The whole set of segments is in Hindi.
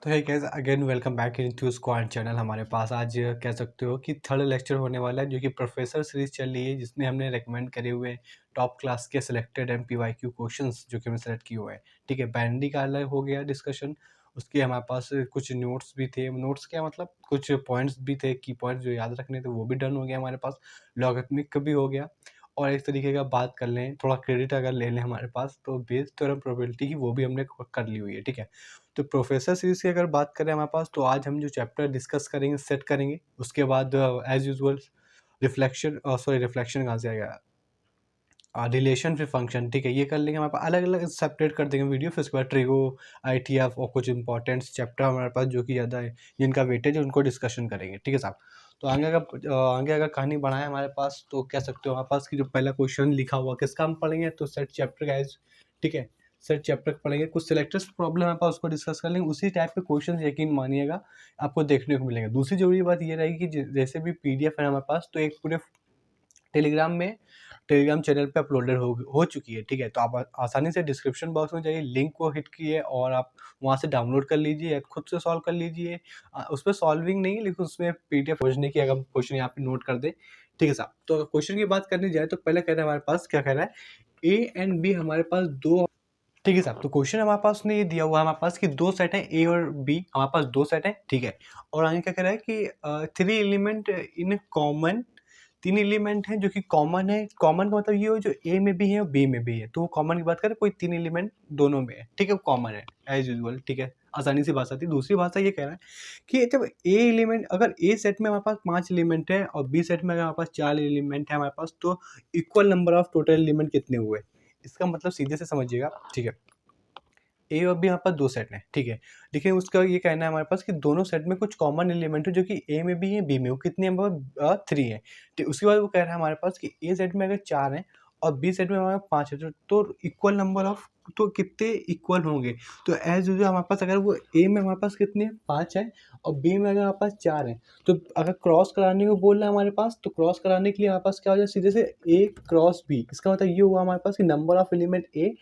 तो है guys again welcome back into squad channel. हमारे पास आज कह सकते हो कि थर्ड लेक्चर होने वाला है जो कि प्रोफेसर सीरीज चल रही है, जिसमें हमने रेकमेंड करे हुए टॉप क्लास के सिलेक्टेड MPYQ क्वेश्चंस जो कि हमने सेलेक्ट किए हुए हैं। ठीक है, बैंडी का अलग हो गया डिस्कशन। उसके हमारे पास कुछ नोट्स भी थे, नोट्स क्या मतलब कुछ पॉइंट्स भी थे, की पॉइंट्स जो याद रखने थे वो भी डन हो गया हमारे पास। लॉगरिथमिक का भी हो गया। और एक तरीके का बात कर लें, थोड़ा क्रेडिट अगर ले लें हमारे पास, तो बेस थ्योरम प्रोबेबिलिटी की वो भी हमने कर ली हुई है। ठीक है, तो प्रोफेसर सीरीज़ की अगर बात करें हमारे पास, तो आज हम जो चैप्टर डिस्कस करेंगे, सेट करेंगे, उसके बाद एज़ यूजुअल रिफ्लेक्शन कहाँ से आएगा, रिलेशन फिर फंक्शन। ठीक है, ये कर लेंगे। हमारे पास अलग अलग सेपरेट कर देंगे वीडियो, फिर उसके बाद ट्रिगो, ITF और कुछ इंपॉर्टेंट चैप्टर हमारे पास जो कि ज़्यादा है, जिनका वेटेज है, उनको डिस्कशन करेंगे। ठीक है साहब। तो आगे अगर कहानी बढ़ाएं हमारे पास, तो कह सकते हो हमारे पास कि जो पहला क्वेश्चन लिखा हुआ किसका हम पढ़ेंगे, तो सेट चैप्टर का। ठीक है, सेट चैप्टर पढ़ेंगे, कुछ सिलेक्टर्स प्रॉब्लम है पास, उसको डिस्कस कर लेंगे। उसी टाइप के क्वेश्चन यकीन मानिएगा आपको देखने को मिलेंगे। दूसरी जरूरी बात ये रहेगी कि जैसे भी PDF है हमारे पास, तो एक पूरे टेलीग्राम चैनल पे अपलोडेड हो चुकी है। ठीक है, तो आप आसानी से डिस्क्रिप्शन बॉक्स में जाइए, लिंक को हिट किए और आप वहाँ से डाउनलोड कर लीजिए या खुद से सॉल्व कर लीजिए। उसमें सॉल्विंग नहीं है, लेकिन उसमें PDF खोजने की अगर क्वेश्चन यहाँ पे नोट कर दे। ठीक है साहब, तो क्वेश्चन की बात करनी जाए तो पहले कह रहे हैं हमारे पास, क्या कह रहा है, A एंड B हमारे पास दो। ठीक है साहब, तो क्वेश्चन हमारे पास ने ये दिया हुआ है हमारे पास कि दो सेट है A और B, हमारे पास दो सेट है। ठीक है, और आगे क्या कह रहा है कि 3 एलिमेंट इन कॉमन, 3 एलिमेंट हैं जो कि कॉमन है। कॉमन का मतलब ये हो जो A में भी है और B में भी है, तो वो कॉमन की बात करें, कोई 3 एलिमेंट दोनों में है। ठीक है, वो कॉमन है एज यूजुअल। ठीक है, आसानी सी बात आती है। दूसरी भाषा ये कह रहा है कि जब A एलिमेंट, अगर A सेट में हमारे पास 5 एलिमेंट है और B सेट में अगर हमारे पास 4 एलिमेंट है हमारे पास, तो equal number of total element कितने हुए। इसका मतलब सीधे से समझिएगा। ठीक है, ए और बी यहाँ पर दो सेट हैं। ठीक है, लेकिन उसका ये कहना है हमारे पास कि दोनों सेट में कुछ कॉमन एलिमेंट है जो कि ए में भी है, बी में, वो कितने हैं, 3 है। ठीक, उसके बाद वो कह रहा है हमारे पास कि ए सेट में अगर 4 हैं और बी सेट में हमारे 5 है, तो इक्वल नंबर ऑफ, तो कितने इक्वल होंगे। तो एज यूजुअल हमारे पास अगर वो ए में हमारे पास कितने 5 है और बी में अगर हमारे पास 4 है, तो अगर क्रॉस कराने को बोल रहा है हमारे पास, तो क्रॉस कराने के लिए हमारे पास क्या हो जाए, सीधे से ए क्रॉस बी। इसका मतलब ये हुआ हमारे पास कि नंबर ऑफ एलिमेंट ए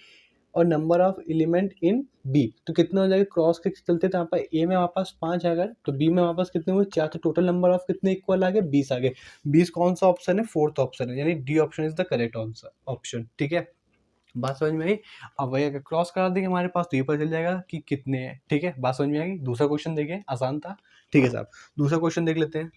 और number of element in B, तो कितना हो जाएगा, क्रॉस के चलते तो यहाँ पर ए में हमारे पास 5 है, अगर तो बी में हमारे पास कितने हुए 4, तो टोटल नंबर ऑफ कितने इक्वल आ गए, 20 आ गए। 20 कौन सा ऑप्शन है, फोर्थ ऑप्शन है, यानी D option is the correct option. ठीक है, बात समझ में आई। अब वही अगर क्रॉस करा देंगे हमारे पास, तो ये पता चल जाएगा कि कितने हैं। ठीक है, बात समझ में आएगी। दूसरा क्वेश्चन देखें, आसान था। ठीक है साहब, दूसरा क्वेश्चन देख लेते हैं।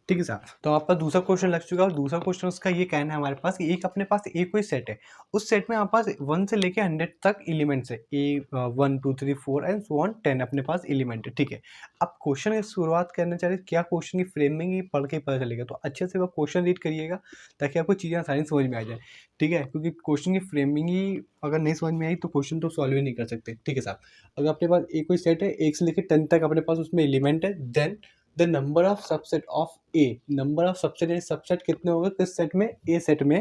ठीक है साहब, तो आपका दूसरा क्वेश्चन लग चुका है और दूसरा क्वेश्चन उसका ये कहना है हमारे पास कि एक अपने पास एक कोई सेट है, उस सेट में हमारे पास 1 से लेके 100 तक एलिमेंट्स है। 1 2 3 4 एंड सो ऑन 10 अपने पास एलिमेंट है। ठीक है, अब क्वेश्चन की शुरुआत करना चाह रहे हैं, क्या क्वेश्चन की फ्रेमिंग ही पढ़ के पता चलेगा, तो अच्छे से वो क्वेश्चन रीड करिएगा ताकि आपको चीज़ें आसानी समझ में आ जाए। ठीक है, क्योंकि क्वेश्चन की फ्रेमिंग ही अगर नहीं समझ में आई तो क्वेश्चन तो सॉल्व ही नहीं कर सकते। ठीक है साहब, अगर अपने पास एक कोई सेट है 1 से लेकर 10 तक अपने पास उसमें एलिमेंट है, then the number of subset of A, number of subset, यानी सबसेट कितने होंगे किस सेट में, ए सेट में,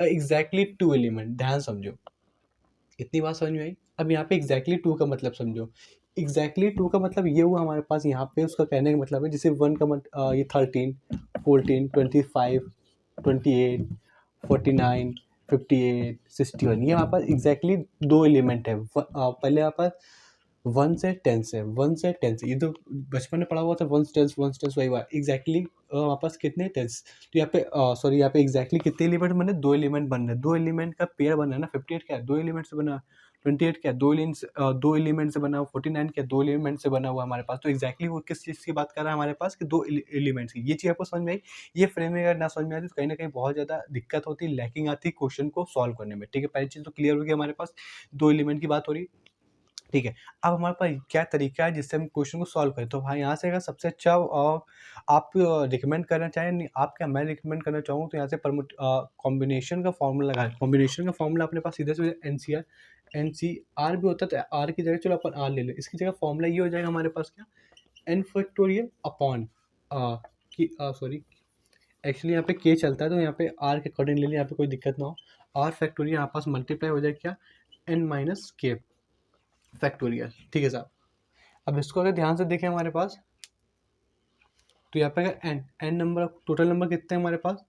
एग्जैक्टली 2 एलिमेंट। ध्यान समझो, इतनी बात समझ में आई। अब यहाँ पे एग्जैक्टली 2 का मतलब समझो। एग्जैक्टली 2 का मतलब ये हुआ हमारे पास, यहाँ पे उसका कहने का मतलब है जैसे 1 का ये 13 14 25 28 49 58 61, ये हमारे पास एग्जैक्टली 2 एलिमेंट है। पहले हमारे पास 1 से 10 से, 1 से 10 से, ये तो बचपन में पढ़ा हुआ था, 1 से 10 वही बात एग्जैक्टली। वापस कितने 10, तो यहाँ पे सॉरी, यहाँ पे एग्जैक्टली कितने एलिमेंट बने, 2 एलिमेंट बन रहे हैं। 2 एलिमेंट का पेयर बना है ना, 58 क्या है, 2 एलिमेंट से बना, 28 क्या है, 2 एलिमेंट से बना, 49 क्या 2 एलिमेंट से बना हुआ हमारे पास। तो एग्जैक्टली वो किस चीज़ की बात कर रहा है हमारे पास कि 2 एलिमेंट्स की। ये चीज़ आपको समझ में आई। ये फ्रेमिंग अगर ना समझ में आती तो कहीं ना कहीं बहुत ज़्यादा दिक्कत होती, लैकिंग आती क्वेश्चन को सॉल्व करने में। ठीक है, पहली चीज़ तो क्लियर होगी हमारे पास, 2 एलिमेंट की बात हो रही। ठीक है, अब हमारे पास क्या तरीका है जिससे हम क्वेश्चन को सॉल्व करें, तो भाई यहाँ से अगर सबसे अच्छा आप रिकमेंड करना चाहें, नहीं आप क्या, मैं रिकमेंड करना चाहूँ तो यहाँ से कॉम्बिनेशन का फॉर्मूला लगाएं। कॉम्बिनेशन का फॉर्मूला अपने पास सीधे सीधे एन सी आर भी होता है, तो आर की जगह चलो अपन आर ले लें, इसकी जगह फॉर्मूला ये हो जाएगा हमारे पास, क्या, एन फैक्टोरियल अपॉन की सॉरी, एक्चुअली यहाँ पे के चलता है तो यहाँ पे आर के अकॉर्डिंग ले लें, यहाँ पे कोई दिक्कत ना हो। आर फैक्टोरियल यहाँ पास मल्टीप्लाई हो जाएगा क्या, एन माइनस के फैक्टोरियल। ठीक है साहब, अब इसको अगर ध्यान से देखें हमारे पास, तो यहाँ पे अगर एन नंबर, टोटल नंबर कितने हैं हमारे पास,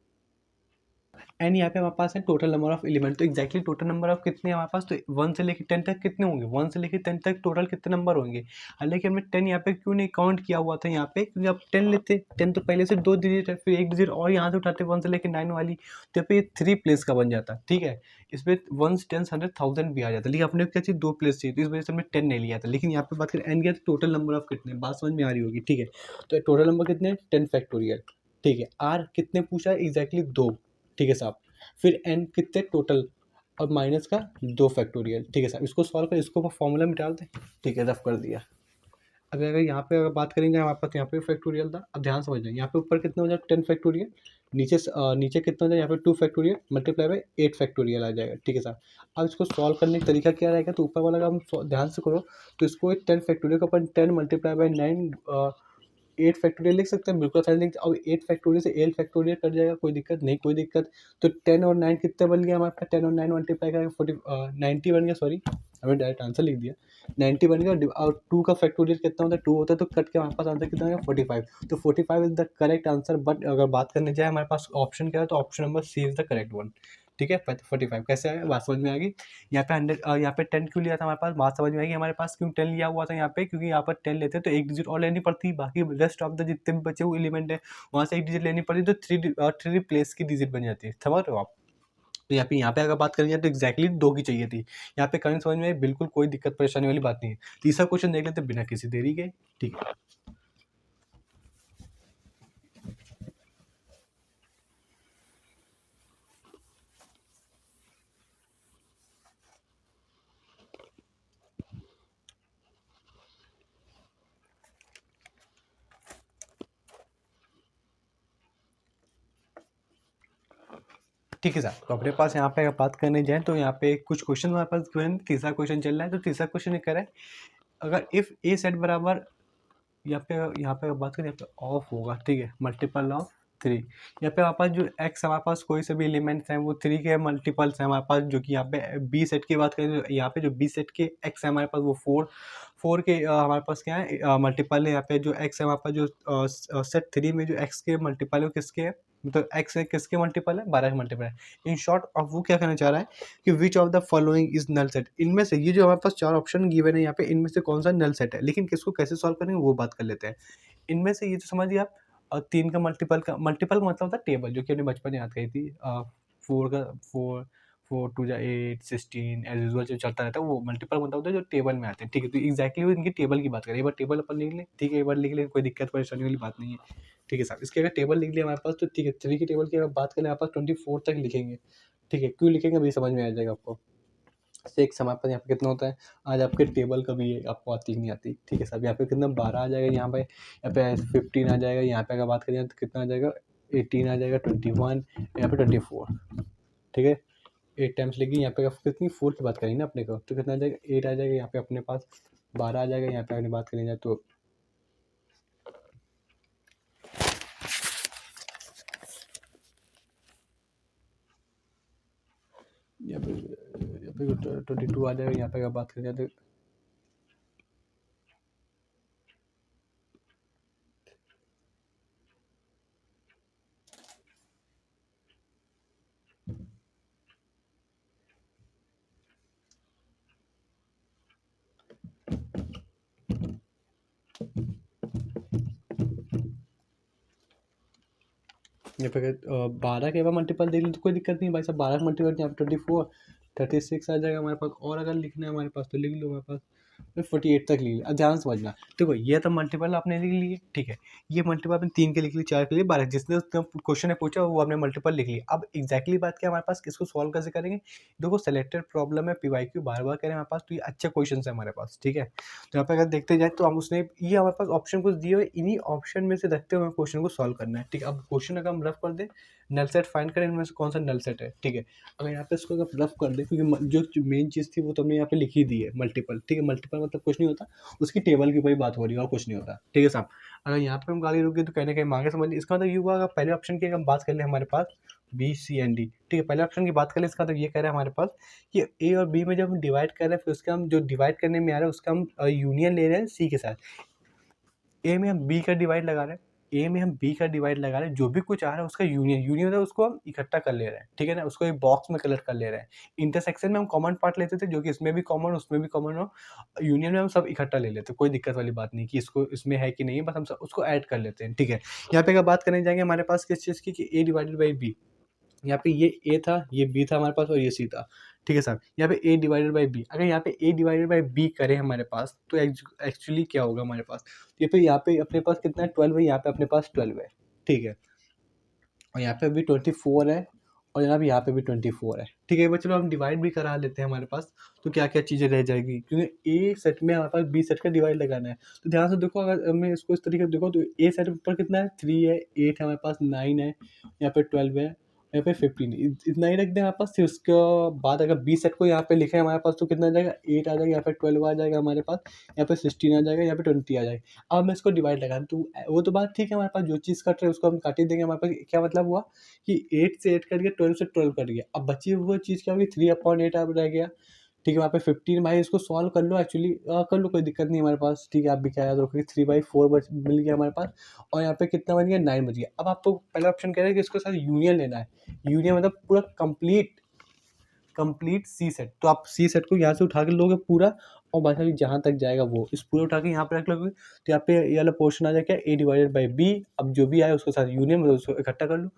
एन यहाँ पे हमारे पास है टोटल नंबर ऑफ एलिमेंट, तो एक्जैक्टली टोटल नंबर ऑफ कितने हैं हमारे पास, तो 1 से लेकर 10 तक कितने होंगे, 1 से लेकर 10 तक टोटल कितने नंबर होंगे। हालांकि हमने 10 यहाँ पे क्यों नहीं काउंट किया हुआ था यहाँ पे, क्योंकि आप 10 लेते, 10 तो पहले से 2 डिजिट है, फिर 1 डिजिट और यहाँ से उठाते 1 से लेकर 9 वाली, तो यहाँ पे ये 3 प्लेस का बन जाता, ठीक है। इसमें 1 10 100 1000 भी आ जाता, लेकिन अपने को क्या चाहिए 2 प्लेस चाहिए, तो इस वजह से हमने 10 नहीं लिया था। लेकिन यहाँ पे बात करें एन की, तो टोटल नंबर ऑफ कितने, बात समझ में आ रही होगी, ठीक है। तो टोटल नंबर कितने हैं 10 फैक्टोरियल, ठीक है। आर कितने पूछा है, एग्जैक्टली 2, ठीक है साहब। फिर एन कितने टोटल, अब माइनस का 2 फैक्टोरियल, ठीक है साहब। इसको सॉल्व कर, इसको फॉर्मूला में डाल दें, ठीक है, रफ कर दिया। अब अगर यहाँ पे अगर बात करेंगे हमारे पास यहाँ पे फैक्टोरियल था, अब ध्यान समझ लें यहाँ पे ऊपर कितना हो जाएगा 10 फैक्टोरियल, नीचे कितना हो जाएगा यहाँ पे 2 फैक्टोरियल मल्टीप्लाई बाय 8 फैक्टोरियल आ जाएगा, ठीक है साहब। अब इसको सॉल्व करने का तरीका क्या रहेगा, तो ऊपर वाला का हम ध्यान से करो, तो इसको 10 फैक्टोरियल को अपन 10 मल्टीप्लाई बाय 9 8 फैक्टोरियल लिख सकते हैं, बिल्कुल आसानी लिख। अब 8 फैक्टोरियल से 8 फैक्टोरियल कट जाएगा, कोई दिक्कत नहीं, कोई दिक्कत। तो 10 और 9 कितने बन गया हमारे पास, 10 और 9 मल्टीप्लाई करके 90 बन गया, सॉरी हमें डायरेक्ट आंसर लिख दिया, 90 बन गया। और 2 का फैक्टोरियल कितना होता है, 2 होता है, तो कट के हमारे पास आंसर कितना है 45। तो 45 is the correct answer. But अगर बात करने जाए हमारे पास ऑप्शन क्या है, तो option number C is the correct one, ठीक है। 45 कैसे आया, बात समझ में आ गई। यहाँ पे 100, यहाँ पे 10 क्यों लिया था हमारे पास, बात समझ में आएगी हमारे पास क्यों 10 लिया हुआ था यहाँ पे, क्योंकि यहाँ पर 10 लेते तो एक डिजिट और लेनी पड़ती, बाकी रेस्ट ऑफ द जितने भी बचे हुए एलिमेंट है वहाँ से एक डिजिट लेनी पड़ती, तो थ्री प्लेस की डिजिट बन जाती है, समझ रहे हो आप। तो यहाँ पे अगर बात करेंगे तो एक्जैक्टली 2 की चाहिए थी। यहाँ पे करंट समझ में आई, बिल्कुल कोई दिक्कत परेशानी वाली बात नहीं है। तीसरा क्वेश्चन देख लेते बिना किसी देरी के, ठीक है। ठीक है सर, तो अपने पास यहाँ पे अगर बात करने जाए तो यहाँ पे कुछ क्वेश्चन हमारे पास given है, तीसरा क्वेश्चन चल रहा है। तो तीसरा क्वेश्चन ये कह रहा है, अगर इफ ए सेट बराबर, यहाँ पे अगर बात करें यहाँ पे ऑफ होगा, ठीक है, मल्टीपल ऑफ 3। यहाँ पे हमारे पास जो एक्स हमारे पास कोई से भी एलिमेंट्स हैं वो 3 के मल्टीपल्स हैं हमारे पास, जो कि यहाँ पे बी सेट की बात करें तो यहाँ पे जो बी सेट के एक्स है हमारे पास वो 4 के हमारे पास क्या है मल्टीपल है। यहाँ पे जो एक्स है हमारे पास जो सेट 3 में जो एक्स के मल्टीपल है वो किसके है, मतलब एक्स है किसके मल्टीपल है, 12 के मल्टीपल है। इन शॉर्ट अब वो क्या कहना चाह रहा है कि which of the following is null set, इनमें से ये जो हमारे पास 4 ऑप्शन गिवन है यहाँ पे, इनमें से कौन सा नल सेट है। लेकिन किसको कैसे सॉल्व करेंगे वो बात कर लेते हैं। इनमें से ये तो समझिए आप, 3 का मल्टीपल का मतलब होता है टेबल, जो कि हमने बचपन में याद करी थी। 4 का 4 4 2 जा 8 16 एज यूजुअल जो चलता रहता है, वो मल्टीपल मतलब होता है जो टेबल में आते हैं, ठीक है। तो एक्जैक्टली वो इनकी टेबल की बात करें, एक बार टेबल अपन लिख लें, ठीक है, एक बार लिख लें, कोई दिक्कत परेशानी वाली बात नहीं है, ठीक है साहब। इसकी अगर टेबल लिख लिया हमारे पास तो ठीक है, 3 की टेबल की अगर बात करें हमारे पास 24 तक लिखेंगे, ठीक है। क्यों लिखेंगे अभी समझ में आ जाएगा आपको। सिक्स हमारे पास यहाँ पे कितना होता है, आज आपके टेबल कभी आपको आती नहीं आती, ठीक है साहब। यहाँ पे कितना 12 आ जाएगा, यहाँ पे 15 आ जाएगा, यहाँ पे अगर बात करें तो कितना आ जाएगा 18 आ जाएगा, 21, यहाँ पे 24, ठीक है। 8 टाइम्स लेकिन यहाँ पे कितनी 4 की बात करेंगे ना अपने को, तो कितना आ जाएगा 8 आ जाएगा, यहाँ पे अपने पास 12 आ जाएगा, यहाँ पे अपनी बात करेंगे तो यहाँ पे 22 आ जाएगा, यहाँ पे अगर बात करें तो यहाँ पे 12 के बाद मल्टीपल देख ली तो कोई दिक्कत नहीं भाई साहब, 12 का मल्टीपल यहाँ पे 24 36 आ जाएगा हमारे पास। और अगर लिखना है हमारे पास तो लिख लो हमारे पास, फिर 48 तक लिख लिया। अब ध्यान समझना, देखो ये तो मल्टीपल आपने लिख लिए, ठीक है। ये मल्टीपल आपने 3 के लिख ली, 4 के लिए 12, जिसने क्वेश्चन ने पूछा वो आपने मल्टीपल लिख लिया। अब एक्जैक्टली बात क्या हमारे पास, किसको सॉल्व कैसे करेंगे। देखो सेलेक्टेड प्रॉब्लम है, PYQ बार बार कह रहे हैं हमारे पास, तो ये अच्छे क्वेश्चन है हमारे पास, ठीक है। तो यहाँ पे अगर देखते जाए तो हम उसने ये हमारे पास ऑप्शन कुछ दिए हुए, इन्हीं ऑप्शन में से रखते हुए क्वेश्चन को सॉल्व करना है, ठीक है। अब क्वेश्चन अगर हम रफ कर दें, नल सेट फाइंड करें, इनमें से कौन सा नल सेट है, ठीक है। अगर यहाँ पे इसको अगर रफ कर दे, क्योंकि जो मेन चीज़ थी वो तो हमने यहाँ पे लिखी दी है मल्टीपल, ठीक है। मल्टीपल मतलब कुछ नहीं होता, उसकी टेबल की कोई बात हो रही है और कुछ नहीं होता, ठीक है साहब। अगर यहाँ पे हम गाली रुके तो कहने ना कहीं मांगे समझ ली, इसका मतलब ये हुआ, अगर पहले ऑप्शन की हम बात कर ले हमारे पास BCND, ठीक है। पहले ऑप्शन की बात करें, इसका तो ये कह रहा है हमारे पास कि A और B में जब हम डिवाइड कर रहे हैं, फिर उसका हम जो डिवाइड करने में आ रहा है उसका हम यूनियन ले रहे हैं C के साथ। ए में हम बी का डिवाइड लगा रहे हैं, ए में हम बी का डिवाइड लगा रहे हैं, जो भी कुछ आ रहा है उसका यूनियन मतलब उसको हम इकट्ठा कर ले रहे हैं, ठीक है ना, उसको एक बॉक्स में कलर कर ले रहे हैं। इंटरसेक्शन में हम कॉमन पार्ट लेते थे, जो कि इसमें भी कॉमन उसमें भी कॉमन हो, यूनियन में हम सब इकट्ठा ले लेते हैं, कोई दिक्कत वाली बात नहीं कि इसको इसमें है कि नहीं है, बस हम सब उसको ऐड कर लेते हैं, ठीक है। यहाँ पे अगर बात करने जाएंगे हमारे पास किस चीज़ की, कि ए डिवाइडेड बाई बी, यहाँ पे ये ए था, ये बी था हमारे पास और ये सी था, ठीक है साहब। यहाँ पे ए डिवाइडेड बाई बी, अगर यहाँ पे ए डिवाइडेड बाई बी करें हमारे पास, तो एक्चुअली क्या होगा हमारे पास, यहाँ पे अपने पास कितना है, 12 है, यहाँ पे अपने पास 12 है, ठीक है, और यहाँ पे भी 24 है, और जनाब यहाँ पे भी 24 है, ठीक है। चलो हम डिवाइड भी करा लेते हैं हमारे पास, तो क्या क्या चीज़ें रह जाएगी, क्योंकि ए सेट में हमारे पास बी सेट का डिवाइड लगाना है। तो ध्यान से देखो, अगर हमें इसको इस तरीके से देखो, तो ए सेट पर कितना है, 3 है, 8 है हमारे पास, 9 है, यहाँ पे 12 है, यहाँ पे 15, इतना ही रख दें हमारे पास। फिर उसके बाद अगर बी सेट को यहाँ पे लिखे हमारे पास, तो कितना आ जाएगा, 8 आ जाएगा, यहाँ पे 12 आ जाएगा हमारे पास, यहाँ पे 16 आ जाएगा, यहाँ पे 20 आ जाएगा। अब मैं इसको डिवाइड लगा, तो वो तो बात ठीक है, हमारे पास जो चीज़ कट रही है उसको हम काट ही देंगे। हमारे पास क्या मतलब हुआ कि 8 से 8 कट गया, 12 से 12 कट गया। अब बची हुई चीज़ क्या होगी, 3/8 अब रह गया, ठीक है। वहाँ पे 15, भाई इसको सॉल्व कर लो, एक्चुअली कर लो, कोई दिक्कत नहीं हमारे पास, ठीक है। आप भी क्या याद रखोगे, 3/4 मिल गया हमारे पास, और यहाँ पे कितना बन गया, 9 बच गया। अब आपको पहला ऑप्शन कह रहा है कि इसके साथ यूनियन लेना है, यूनियन मतलब पूरा कंप्लीट सी सेट। तो आप सी सेट को यहाँ से उठा के लोगे पूरा, और बाकी जहाँ तक जाएगा वो इस पूरे उठा के यहाँ पे रख लोगे, तो यहाँ पे ये वाला पोर्शन आ जाएगा ए डिवाइडेड बाई बी। अब जो भी आए उसके साथ यूनियन मतलब उसको इकट्ठा कर लो।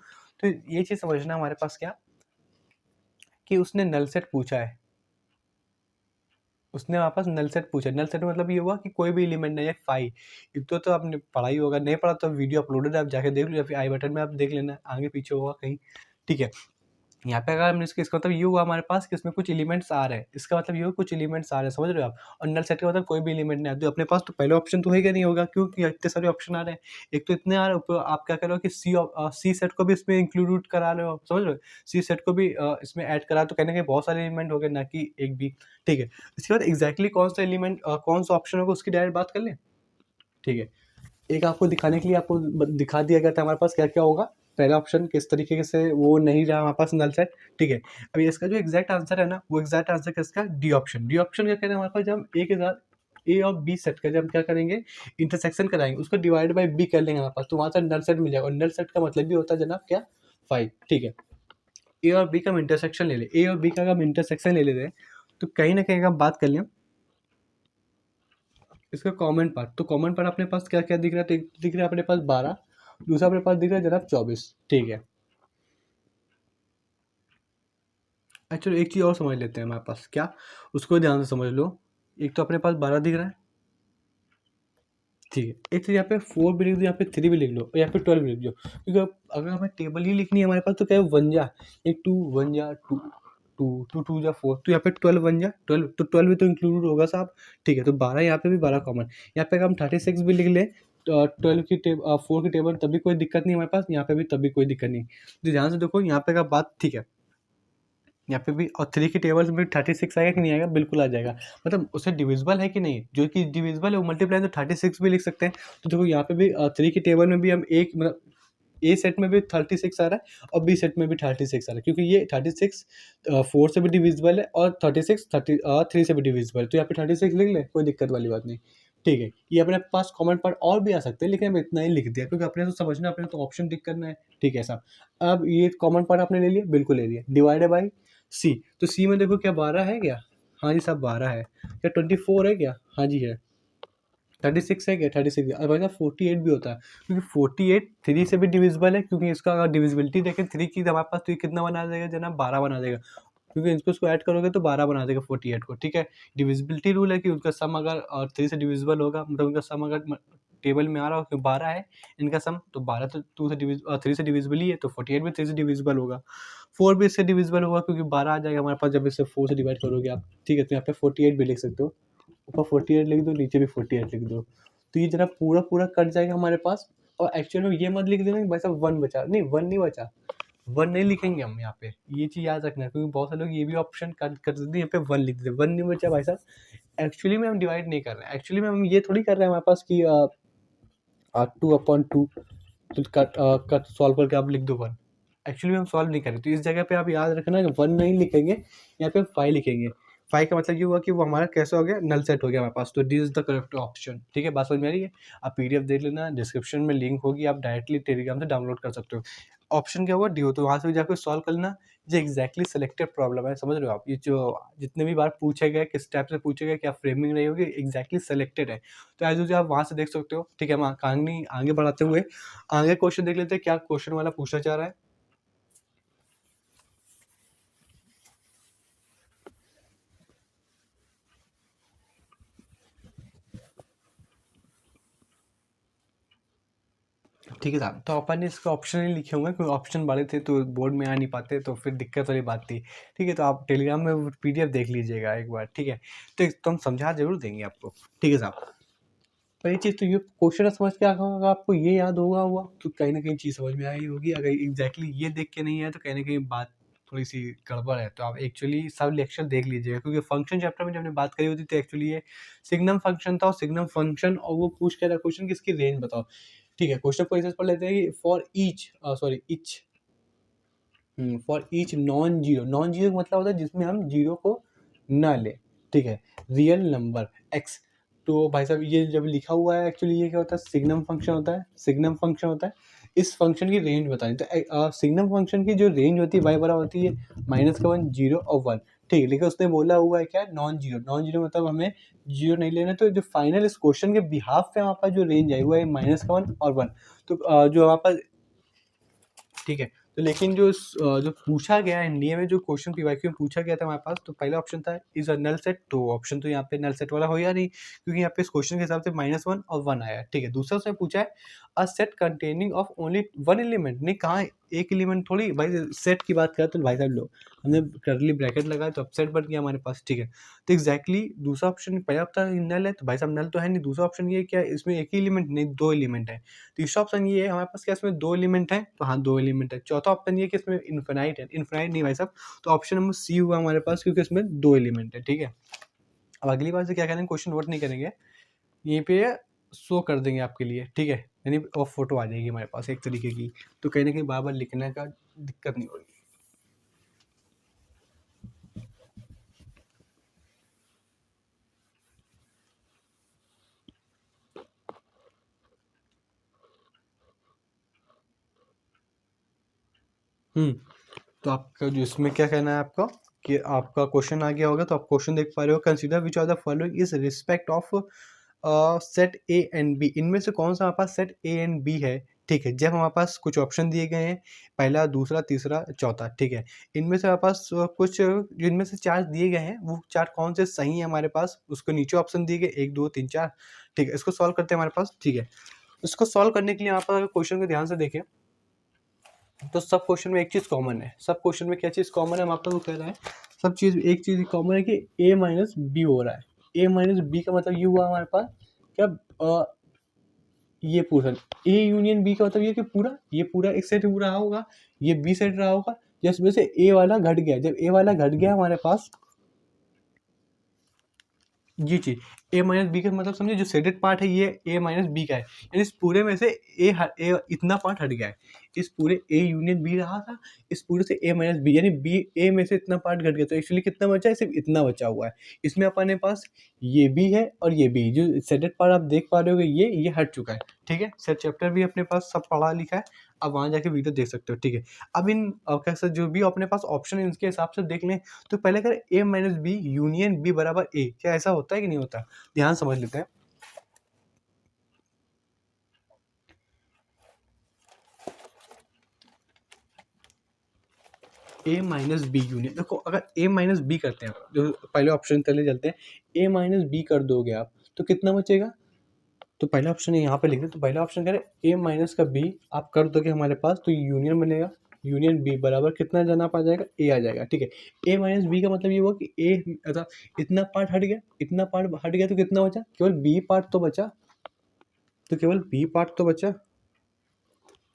तो ये चीज़ समझना हमारे पास क्या, कि उसने नल सेट पूछा है, उसने वापस नल सेट पूछा। नल सेट मतलब ये हुआ कि कोई भी एलिमेंट नहीं है, फाई। इतना तो आपने पढ़ा ही होगा, नहीं पढ़ा तो वीडियो अपलोडेड है, आप जाके देख लो, या फिर आई बटन में आप देख लेना, आगे पीछे होगा कहीं, ठीक है। यहाँ पे अगर हमने इसका मतलब ये हुआ हमारे पास कि इसमें कुछ एलिमेंट्स आ रहे हैं, इसका मतलब ये हुआ कुछ एलिमेंट्स आ रहे हैं, समझ रहे हो आप। और नल सेट का मतलब कोई भी एलिमेंट नहीं आते अपने पास, तो पहले ऑप्शन तो होगा नहीं होगा, क्योंकि इतने सारे ऑप्शन आ रहे हैं। एक तो इतने आ रहे हैं, ऊपर आप क्या कर रहे हो कि सी सेट को भी इसमें इंक्लूड करा रहे हो, समझ रहे हो, सी सेट को भी इसमें ऐड करा, तो कहने के बहुत सारे एलिमेंट हो गए, ना कि एक भी, ठीक है। इसके बाद एग्जैक्टली कौन सा एलिमेंट कौन सा ऑप्शन होगा उसकी डायरेक्ट बात कर लें, ठीक है। एक आपको दिखाने के लिए आपको दिखा दिया गया था हमारे पास क्या क्या होगा। पहला ऑप्शन किस तरीके से वो नहीं रहा हमारे पास नल सेट, ठीक है। अभी इसका जो एग्जैक्ट आंसर है ना, वो एग्जैक्ट आंसर किसका, डी ऑप्शन। डी ऑप्शन क्या कह रहे हैं हमारे पास, जब हम ए के साथ ए और बी सेट का जब हम क्या करेंगे, इंटरसेक्शन कराएंगे, उसको डिवाइड बाई बी कर लेंगे हमारे पास, तो वहाँ से नल सेट मिल जाएगा। और नल सेट का मतलब भी होता है जनाब क्या, 5, ठीक है। ए और बी का हम इंटरसेक्शन ले लें, ए और बी का हम इंटरसेक्शन ले लेते हैं, तो कहीं ना कहीं हम बात कर लें इसका कॉमन पार्ट, तो कॉमन पार्ट अपने पास क्या क्या दिख रहा है, तो एक दिख रहा है अपने पास 12, दूसरा अपने पास दिख रहा है जनाब 24, ठीक है। एक्चुअली एक चीज़ और समझ लेते हैं हमारे पास क्या, उसको ध्यान से समझ लो। एक तो अपने पास 12 दिख रहा है, ठीक है। एक तो यहाँ पे 4 भी लिख दो, यहाँ पे 3 भी लिख लो, और यहाँ पे 12 भी लिख दो, क्योंकि अगर हमें टेबल ही लिखनी है हमारे पास, तो क्या है 1 जा, एक 2 1 जा 2 2 2 जा 4, तो यहाँ पे 12 1 जा 12, तो 12 भी तो इंक्लूड होगा साहब, ठीक है। तो 12 यहाँ पे भी 12 कॉमन, यहाँ पे अगर हम 36 भी लिख लें, तो 12 की 4 की टेबल तब भी कोई दिक्कत नहीं हमारे पास, यहाँ पे भी तब भी कोई दिक्कत नहीं। तो ध्यान से देखो यहाँ पे का बात, ठीक है। यहाँ पे भी, और 3 की टेबल में 36 आएगा कि नहीं आएगा, बिल्कुल आ जाएगा। मतलब उससे डिविजिबल है कि नहीं, जो कि डिविजिबल है वो मल्टीप्लाई तो 36 भी लिख सकते हैं। तो देखो यहाँ पे भी 3 की टेबल में भी हम एक मतलब ए सेट में भी 36 आ रहा है, और बी सेट में भी 36 आ रहा है, क्योंकि ये 36 4 से भी डिविजिबल है, और 36 3 से भी डिविजिबल है, तो यहाँ पे 36 लिख ले, कोई दिक्कत वाली बात नहीं, ठीक है। ये अपने पास कॉमन पार्ट और भी आ सकते हैं, लेकिन हम इतना ही लिख दिया, क्योंकि अपने तो समझना, अपने तो ऑप्शन टिक करना है, ठीक है साहब। अब ये कॉमन पार्ट आपने ले लिया, बिल्कुल ले लिया, डिवाइडेड बाई सी। तो सी में देखो क्या 12 है क्या, हाँ जी साहब 12 है। क्या 24 है क्या, हाँ जी है। 36 है क्या, 36 है। अब भाई साहब 48 भी होता है, क्योंकि 48 3 से भी डिविजिबल है, क्योंकि इसका अगर डिविजिबिलिटी देखें 3 की, तो हमारे पास तो ये कितना बना देगा जनाब, 12 बना देगा, क्योंकि इसको ऐड करोगे तो 12 बना देगा 48 को, ठीक है। डिविजिबिलिटी रूल है कि उनका सम अगर 3 से डिविजिबल होगा, मतलब उनका सम अगर टेबल में आ रहा हो कि 12 है इनका सम, तो 12 तो 3 से डिविजिबल ही है, तो 48 भी 3 से डिविजिबल होगा। 4 भी इससे डिविजिबल होगा, क्योंकि 12 आ जाएगा हमारे पास जब इससे 4 से डिवाइड करोगे आप, ठीक है। तो यहाँ पे 48 भी लिख सकते हो, ऊपर 48 लिख दो, नीचे भी 48 लिख दो, तो ये जरा पूरा पूरा कट जाएगा हमारे पास। और एक्चुअल में ये मत लिख देना कि भाई साहब 1 बचा, नहीं 1 नहीं बचा, 1 नहीं लिखेंगे हम यहाँ पे, ये चीज़ याद रखना है, क्योंकि बहुत सारे लोग ये भी ऑप्शन कट कर देते हैं, यहाँ पे 1 लिख देते हैं, 1 नहीं बचा भाई साहब। एक्चुअली में हम डिवाइड नहीं कर रहे हैं, एक्चुअली में हम ये थोड़ी कर रहे हैं हमारे पास कि 2/2, तो कट सॉल्व करके आप लिख दो 1, एक्चुअली में हम सॉल्व नहीं करें। तो इस जगह पे आप याद रखना कि 1 नहीं लिखेंगे, यहाँ पे 5 लिखेंगे। फाइव का मतलब ये हुआ कि वो हमारा कैसा हो गया, नल सेट हो गया हमारे पास। तो this is the correct option. ठीक है, बात समझ में आ रही है? आप पीडीएफ देख लेना, डिस्क्रिप्शन में लिंक होगी, आप डायरेक्टली टेलीग्राम से डाउनलोड कर सकते हो। ऑप्शन क्या हुआ, डी हो, तो वहाँ से भी जाकर सॉल्व कर लेना। ये एग्जैक्टली सिलेक्टेड प्रॉब्लम है, समझ रहे हो आप? ये जो जितने भी बार पूछे गए, किस टाइप से पूछे गए, क्या फ्रेमिंग रही होगी, एग्जैक्टली सिलेक्टेड है। तो एज यूजुअल आप वहाँ से देख सकते हो। ठीक है, हम कहानी आगे बढ़ाते हुए आगे क्वेश्चन देख लेते हैं, क्या क्वेश्चन वाला पूछना चाह रहा है। ठीक है साहब, तो अपन ने इसका ऑप्शन ही लिखे हुए हैं, क्योंकि ऑप्शन बड़े थे तो बोर्ड में आ नहीं पाते, तो फिर दिक्कत वाली बात थी। ठीक है, तो आप टेलीग्राम में पीडीएफ देख लीजिएगा एक बार। ठीक है, तो हम समझा जरूर देंगे आपको। ठीक है साहब, पर ये चीज़ तो ये क्वेश्चन समझ के आगा होगा आपको, ये याद होगा हुआ तो कहीं ना कहीं चीज़ समझ में आई होगी। अगर एग्जैक्टली ये देख के नहीं है तो कहीं ना कहीं बात थोड़ी सी गड़बड़ है। तो आप एक्चुअली सब लेक्चर देख लीजिएगा, क्योंकि फंक्शन चैप्टर में जब हमने बात करी होती तो एक्चुअली ये सिग्नम फंक्शन था, और सिग्नम फंक्शन और वो पूछ के रहा क्वेश्चन किसकी रेंज बताओ। ठीक है, क्वेश्चन को ऐसे पढ़ लेते हैं कि फॉर ईच नॉन जीरो का मतलब होता है जिसमें हम जीरो को ना लें। ठीक है, रियल नंबर एक्स। तो भाई साहब ये जब लिखा हुआ है, एक्चुअली ये क्या होता है, सिग्नम फंक्शन होता है। सिग्नम फंक्शन होता है, इस फंक्शन की रेंज बतानी। तो सिग्नम फंक्शन की जो रेंज होती है वाई बराबर होती है -1, 0 और 1। ठीक है, लेकिन उसने बोला हुआ है क्या, नॉन जीरो मतलब हमें जीरो नहीं लेना। तो जो फाइनल इस क्वेश्चन के बिहाफ पे हमारे पास जो रेंज आई हुआ है -1 और 1। तो जो हमारे पास, ठीक है, तो लेकिन जो पूछा गया एनडीए में, जो क्वेश्चन पीवाईक्यू में पूछा गया था हमारे पास, तो पहला ऑप्शन था इज अ नल सेट। तो ऑप्शन तो यहाँ पे नल सेट वाला हो या नहीं, क्योंकि यहाँ पे इस क्वेश्चन के हिसाब से -1 और 1 आया है। ठीक है, दूसरा उसने पूछा है a set containing of only one element. नहीं, कहाँ एक एलिमेंट थोड़ी भाई, सेट की बात करें तो भाई साहब लो, हमने करली ब्रैकेट लगाया तो अब सेट बन गया हमारे पास। ठीक है, तो एग्जैक्टली दूसरा ऑप्शन, पहला ऑप्शन नल है तो भाई साहब नल तो है नहीं। दूसरा ऑप्शन ये है क्या, इसमें एक ही एलिमेंट नहीं, दो एलिमेंट है। तीसरा ऑप्शन ये है हमारे पास क्या, इसमें दो एलिमेंट है, तो हाँ दो एलिमेंट है। चौथा ऑप्शन ये है कि इसमें इन्फिनाइट है। इन्फिनाइट नहीं भाई साहब, तो ऑप्शन नंबर सी हुआ हमारे पास, क्योंकि इसमें दो एलिमेंट है। ठीक है, अब अगली बार से क्या करेंगे, क्वेश्चन नोट नहीं करेंगे, यहीं पे शो कर देंगे आपके लिए। ठीक है, यानी और फोटो आ जाएगी हमारे पास एक तरीके की, तो कहीं ना कहीं बार बार लिखने का दिक्कत नहीं होगी। तो आपका जो इसमें क्या कहना है आपका, कि आपका क्वेश्चन आ गया होगा, तो आप क्वेश्चन देख पा रहे हो। Consider which are the following is respect of set A and B. इनमें से कौन सा हमारे पास सेट ए एंड बी है। ठीक है, जब हमारे पास कुछ ऑप्शन दिए गए हैं, पहला, दूसरा, तीसरा, चौथा। ठीक है, इनमें से हमारे पास कुछ जिनमें से चार दिए गए हैं, वो चार कौन से सही है हमारे पास, उसको नीचे ऑप्शन दिए गए 1 2 3 4। ठीक है, इसको सॉल्व करते हैं हमारे पास। ठीक है, इसको सॉल्व करने के लिए यहाँ पर क्वेश्चन को ध्यान से देखें, तो सब क्वेश्चन में एक चीज़ कॉमन है। सब क्वेश्चन में क्या चीज़ कॉमन है, हम आपको कह रहे हैं, सब चीज़ एक चीज़ कॉमन है कि a माइनस बी हो रहा है। a माइनस बी का मतलब ये हुआ हमारे पास क्या, ये पूरा a यूनियन b का मतलब ये कि पूरा, ये पूरा एक सेट रहा होगा, ये b सेट रहा होगा, जिसमें से a वाला घट गया। जब a वाला घट गया हमारे पास, ये चीज़ ए माइनस बी का मतलब समझे, जो शेडेड पार्ट है ये ए माइनस बी का है, यानी इस पूरे में से ए इतना पार्ट हट गया है। इस पूरे ए यूनियन बी रहा था, इस पूरे से ए माइनस बी, यानी बी ए में से इतना पार्ट घट गया। तो एक्चुअली कितना बचा है, सिर्फ इतना बचा हुआ है। इसमें अपने पास ये भी है और ये भी, जो शेडेड पार्ट आप देख पा रहे हो, ये हट चुका है। ठीक है, सेट चैप्टर भी अपने पास सब पढ़ा लिखा है, अब वहाँ जाके वीडियो देख सकते हो। ठीक है, अब कैसे जो भी अपने पास ऑप्शन है इनके हिसाब से देख लें। तो पहले अगर ए माइनस बी यूनियन बी बराबर ए, क्या ऐसा होता है कि नहीं होता, ध्यान समझ लेते हैं। ए माइनस बी यूनियन, देखो अगर ए माइनस बी करते हैं, जो पहले ऑप्शन चले चलते हैं, ए माइनस बी कर दोगे आप तो कितना बचेगा। तो पहला ऑप्शन यहाँ पे लिख दे, तो पहला ऑप्शन करें ए माइनस का बी आप कर दोगे हमारे पास, तो यूनियन बनेगा, यूनियन बी बराबर कितना जाना पा जाएगा, ए आ जाएगा। ठीक है, ए माइनस बी का मतलब ये हुआ कि ए मतलब इतना पार्ट हट गया, इतना पार्ट हट गया, तो कितना बचा, केवल बी पार्ट तो बचा, तो केवल बी पार्ट तो बचा।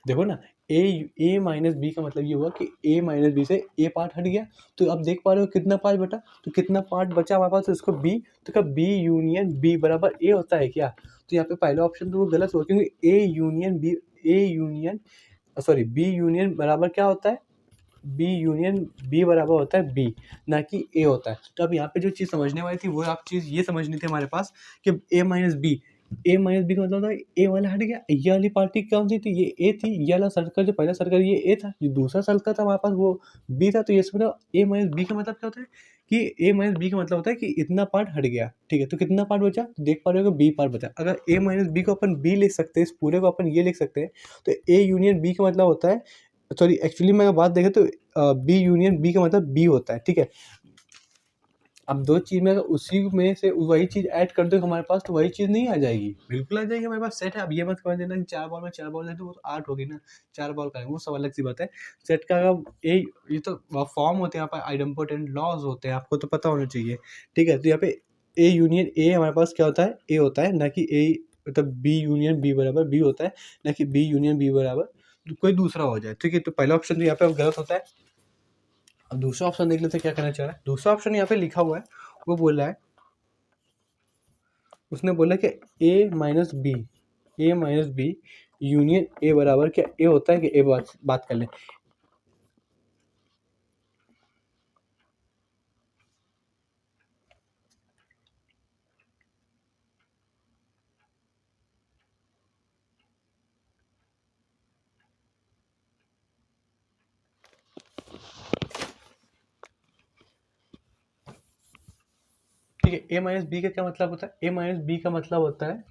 देखो ना, ए माइनस बी का मतलब ये हुआ कि ए माइनस बी से ए पार्ट हट गया, तो अब देख पा रहे हो कितना पार्ट बटा, तो कितना पार्ट बचा हमारे पास, तो इसको बी, तो क्या बी यूनियन बी बराबर ए होता है क्या। तो यहाँ पे पहला ऑप्शन तो वो गलत हुआ, क्योंकि A union B, A union sorry B union बराबर क्या होता है, बी यूनियन बी बराबर होता है बी, ना कि ए होता है। तो अब यहाँ पे जो चीज़ समझने वाली थी वो आप चीज़ ये समझनी थी हमारे पास कि ए माइनस बी, ए माइनस बी का मतलब होता है ए वाला हट गया, ये वाली पार्टी कौन सी थी, ये ए थी, ये वाला सर्कल जो पहला सर्कल ये ए था, जो दूसरा सर्कल था हमारे पास वो बी था। तो ये समझो ए माइनस बी का मतलब क्या होता है कि ए माइनस बी का मतलब होता है कि इतना पार्ट हट गया, ठीक है। तो कितना पार्ट बचा, तो देख पा रहे हो बी पार्ट बचा। अगर ए माइनस बी को अपन बी लिख सकते हैं, इस पूरे को अपन ये लिख सकते हैं, तो ए यूनियन बी का मतलब होता है, सॉरी एक्चुअली मैं बात देखें तो बी यूनियन बी का मतलब बी होता है, ठीक है। अब दो चीज़ में अगर उसी में से वही चीज़ ऐड कर दो हमारे पास, तो वही चीज़ नहीं आ जाएगी, बिल्कुल आ जाएगी हमारे पास। सेट है, अब ये मत समझ लेना कि 4 बॉल में 4 बॉल है तो वो तो 8 होगी ना, 4 बॉल का है वो सब अलग सी बात है। सेट का अगर ये तो फॉर्म होते हैं, यहाँ पर आइडेम्पोटेंट लॉज होते हैं, आपको तो पता होना चाहिए, ठीक है। तो यहाँ पे ए यूनियन ए हमारे पास क्या होता है, ए होता है, ना कि ए मतलब बी यूनियन बी बराबर बी होता है, ना कि बी यूनियन बी बराबर कोई दूसरा हो जाए, ठीक है। तो पहला ऑप्शन तो यहाँ पे गलत होता है। अब दूसरा ऑप्शन देख लेते हैं क्या करना चाह रहा है। दूसरा ऑप्शन यहाँ पे लिखा हुआ है, वो बोल रहा है, उसने बोला कि ए माइनस बी यूनियन ए बराबर क्या ए होता है कि ए बात कर लें। ठीक है, ए माइनस बी का क्या मतलब होता है, ए माइनस बी का मतलब होता है,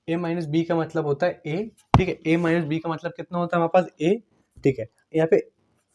ए माइनस बी का मतलब होता है ए, ठीक है। ए माइनस बी का मतलब कितना होता है हमारे पास ए, ठीक है। यहाँ पे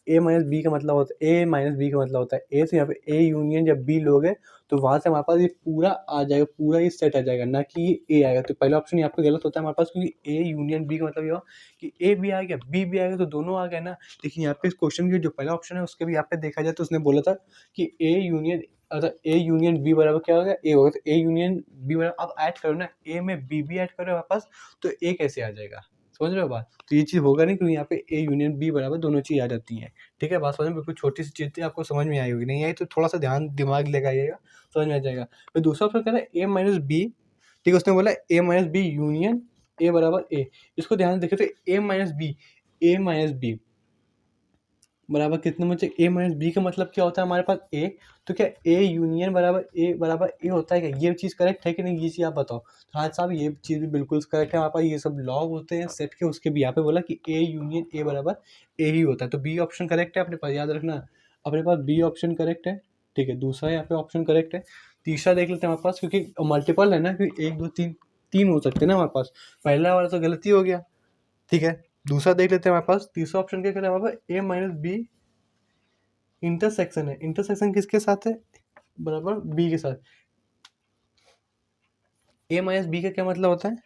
ए माइनस बी का मतलब होता है, ए माइनस बी का मतलब होता है ए, तो यहाँ पे ए यूनियन जब बी लोगे तो वहां से हमारे पास ये पूरा आ जाएगा, पूरा ये सेट आ जाएगा, ना कि ये ए आएगा। तो पहला ऑप्शन यहाँ पे गलत होता है हमारे पास, क्योंकि ए यूनियन बी का मतलब ये हुआ कि ए भी आ गया बी भी आ गया, तो दोनों आ गए ना। लेकिन यहाँ पे इस क्वेश्चन की जो पहला ऑप्शन है उसके भी यहाँ पे देखा जाए तो उसने बोला था कि ए यूनियन, अगर ए यूनियन बी बराबर क्या होगा, ए होगा। तो ए यूनियन बी बराबर अब ऐड करो ना, ए में बी भी ऐड करो हमारे पास, तो ए कैसे आ जाएगा, समझ रहे हो बात। तो ये चीज़ होगा नहीं, क्योंकि यहाँ पे ए यूनियन बी बराबर दोनों चीज़ आ जाती हैं, ठीक है। बात समझ में, बिल्कुल छोटी सी चीज़ थी, आपको समझ में आई होगी, नहीं आई तो थोड़ा सा ध्यान दिमाग लगाइएगा, समझ में आ जाएगा। फिर दूसरा ऑप्शन कह रहा है ए माइनस बी, ठीक है। उसने बोला ए माइनस बी यूनियन ए बराबर ए। इसको ध्यान से देखे तो ए माइनस बी बराबर कितने में ए माइनस बी का मतलब क्या होता है हमारे पास ए। तो क्या ए यूनियन बराबर ए होता है क्या, ये चीज़ करेक्ट है कि नहीं, ये चीज़ आप बताओ। तो हाँ साहब, ये चीज़ भी बिल्कुल करेक्ट है, हमारे पास ये सब लॉग होते हैं सेट के, उसके भी यहाँ पे बोला कि ए यूनियन ए बराबर ए ही होता है। तो बी ऑप्शन करेक्ट है अपने पास, याद रखना अपने पास बी ऑप्शन करेक्ट है, ठीक है। दूसरा यहाँ पे ऑप्शन करेक्ट है। तीसरा देख लेते हैं हमारे पास, क्योंकि मल्टीपल है ना, क्योंकि एक दो तीन तीन हो सकते हैं ना हमारे पास, पहला वाला तो गलती हो गया, ठीक है। दूसरा देख लेते हैं हमारे पास, तीसरा ऑप्शन क्या कहता है हमारे पास, ए माइनस बी इंटरसेक्शन है। इंटरसेक्शन किसके साथ है, बराबर बी के साथ। ए माइनस बी का क्या मतलब होता है,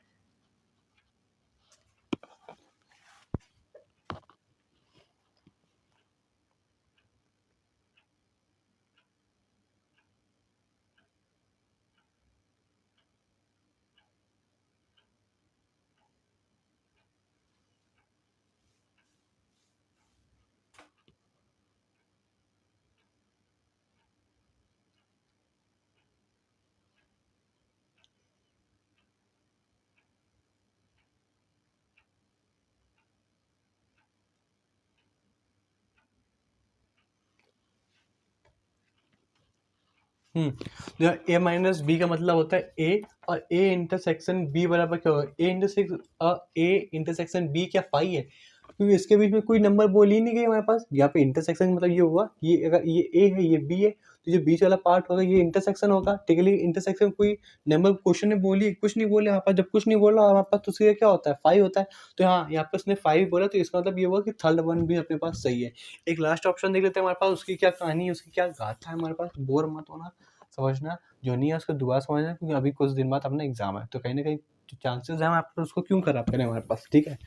ए माइनस बी का मतलब होता है ए, और ए इंटरसेक्शन बी बराबर क्या होगा, ए इंटरसेक्शन बी क्या फाई है, क्योंकि इसके बीच में कोई नंबर बोल ही नहीं गई हमारे पास। यहाँ पे इंटरसेक्शन मतलब ये हुआ, ये अगर ये ए है ये बी है, तो जो बीच वाला पार्ट होगा ये इंटरसेक्शन होगा, ठीक है। लेकिन इंटरसेक्शन कोई नंबर क्वेश्चन में बोली कुछ नहीं बोले हमारे पास, जब कुछ नहीं बोला हमारे पास तो उसका क्या होता है, फाइव होता है। तो हाँ, यहाँ पे उसने फाइव बोला, तो इसका मतलब ये हुआ कि थर्ड वन भी अपने पास सही है। एक लास्ट ऑप्शन देख लेते हैं हमारे पास, उसकी क्या कहानी है, उसकी क्या गाथा है हमारे पास, बोर मत होना, समझना, जो नहीं है उसको दुआ समझना, क्योंकि अभी कुछ दिन बाद अपना एग्जाम है, तो कहीं ना कहीं चांसेस है हम आप उसको क्यों खराब करें हमारे पास, ठीक है।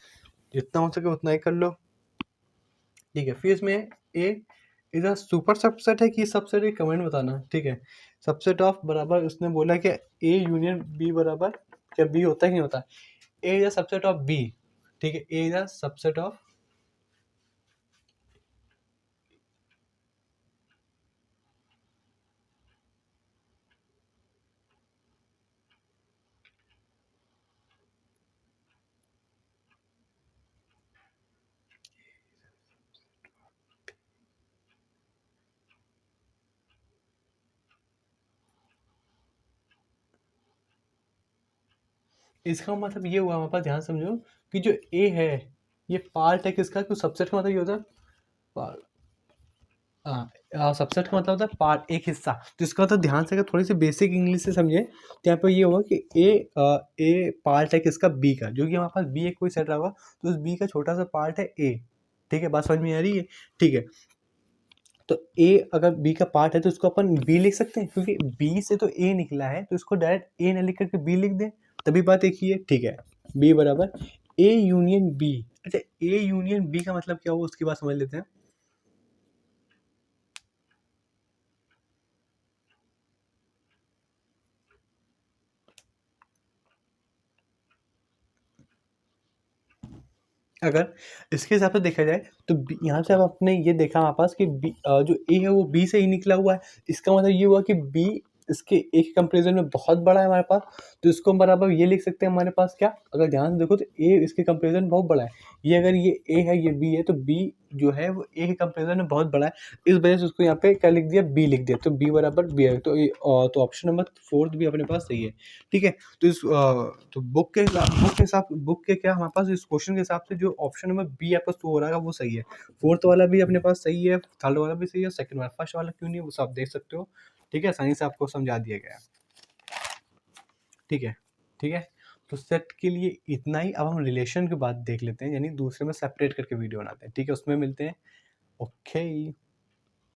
जितना हो सके उतना ही कर लो, ठीक है। फिर इसमें ए इधर सुपर सबसेट है कि सबसेट, एक कमेंट बताना, ठीक है। सबसेट ऑफ बराबर उसने बोला कि ए यूनियन बी बराबर क्या बी होता है कि नहीं होता, ए इज सबसेट ऑफ बी, ठीक है। ए इज सबसेट ऑफ, इसका मतलब ये हुआ हमारे पास, ध्यान समझो कि जो ए है ये पार्ट है किसका, तो सबसेट का मतलब ये होता है पार्ट। हाँ, सबसेट का मतलब होता है पार्ट, एक हिस्सा। तो इसका मतलब ध्यान से अगर थोड़ी सी बेसिक इंग्लिश से समझे तो यहाँ पे ये होगा कि ए पार्ट है किसका, बी का, जो कि हमारे पास बी एक कोई सेट रहा होगा, तो उस बी का छोटा सा पार्ट है ए। ठीक है, बात समझ में आ रही है? ठीक है, तो ए अगर बी का पार्ट है तो इसको अपन बी लिख सकते हैं, क्योंकि बी से तो ए निकला है, तो इसको डायरेक्ट ए ना लिख करके बी लिख दें, तभी बात एक ही है। ठीक है, बी बराबर ए यूनियन बी। अच्छा, ए यूनियन बी का मतलब क्या हुआ उसकी बात समझ लेते हैं। अगर इसके हिसाब से देखा जाए तो यहाँ से अब आपने ये देखा हमारे पास कि जो ए है वो बी से ही निकला हुआ है। इसका मतलब ये हुआ कि बी इसके ए के कंपेरिजन में बहुत बड़ा है हमारे पास, तो इसको बराबर ये लिख सकते हैं हमारे पास क्या, अगर ध्यान से देखो तो ए इसके कंपेरिजन में बहुत बड़ा है। ये अगर ये ए है ये बी है, तो बी जो है वो ए के कंपेरिजन में बहुत बड़ा है, इस वजह से उसको यहाँ पे क्या लिख दिया, बी लिख दिया, तो बी बराबर बी है। तो ऑप्शन नंबर 4 भी अपने पास सही है। ठीक है, तो तो बुक के क्या हमारे पास इस क्वेश्चन के हिसाब से जो ऑप्शन नंबर बी आपका शो हो रहा है वो सही है। फोर्थ वाला भी अपने पास सही है, थर्ड वाला भी सही है, सेकंड वाला, फर्स्ट वाला क्यों नहीं है वो सब आप देख सकते हो। ठीक है, आसानी से आपको समझा दिया गया है। ठीक है, ठीक है, तो सेट के लिए इतना ही। अब हम रिलेशन की बात देख लेते हैं, यानी दूसरे में सेपरेट करके वीडियो बनाते हैं। ठीक है, उसमें मिलते हैं। ओके।